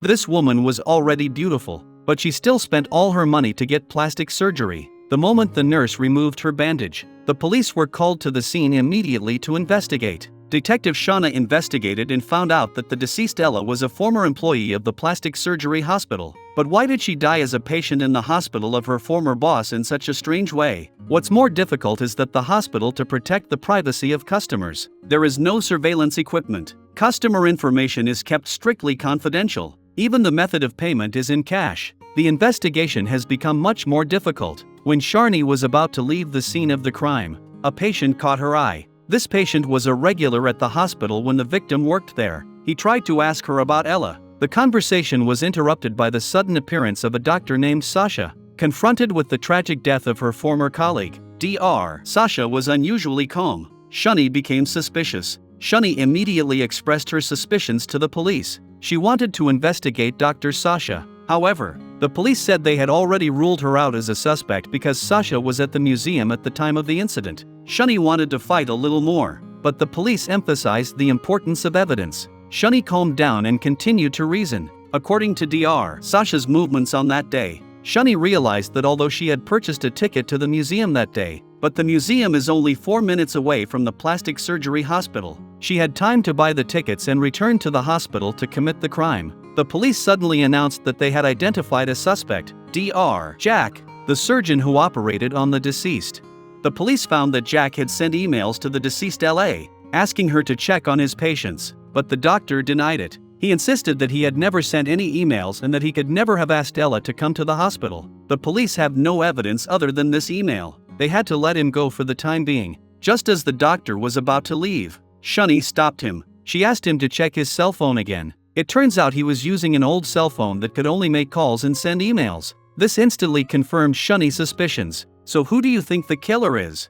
This woman was already beautiful, but she still spent all her money to get plastic surgery. The moment the nurse removed her bandage, the police were called to the scene immediately to investigate. Detective Shauna investigated and found out that the deceased Ella was a former employee of the plastic surgery hospital. But why did she die as a patient in the hospital of her former boss in such a strange way? What's more difficult is that the hospital to protect the privacy of customers. There is no surveillance equipment. Customer information is kept strictly confidential. Even the method of payment is in cash. The investigation has become much more difficult. When Sharni was about to leave the scene of the crime, a patient caught her eye. This patient was a regular at the hospital when the victim worked there. He tried to ask her about Ella. The conversation was interrupted by the sudden appearance of a doctor named Sasha. Confronted with the tragic death of her former colleague, Dr. Sasha was unusually calm. Shani became suspicious. Shani immediately expressed her suspicions to the police. She wanted to investigate Dr. Sasha. However, the police said they had already ruled her out as a suspect because Sasha was at the museum at the time of the incident. Shani wanted to fight a little more, but the police emphasized the importance of evidence. Shani calmed down and continued to reason. According to Dr. Sasha's movements on that day, Shani realized that although she had purchased a ticket to the museum that day, but the museum is only 4 minutes away from the plastic surgery hospital, she had time to buy the tickets and return to the hospital to commit the crime. The police suddenly announced that they had identified a suspect, Dr. Jack, the surgeon who operated on the deceased. The police found that Jack had sent emails to the deceased Ella, asking her to check on his patients, but the doctor denied it. He insisted that he had never sent any emails and that he could never have asked Ella to come to the hospital. The police have no evidence other than this email. They had to let him go for the time being. Just as the doctor was about to leave, Shani stopped him. She asked him to check his cell phone again. It turns out he was using an old cell phone that could only make calls and send emails. This instantly confirmed Shani's suspicions. So who do you think the killer is?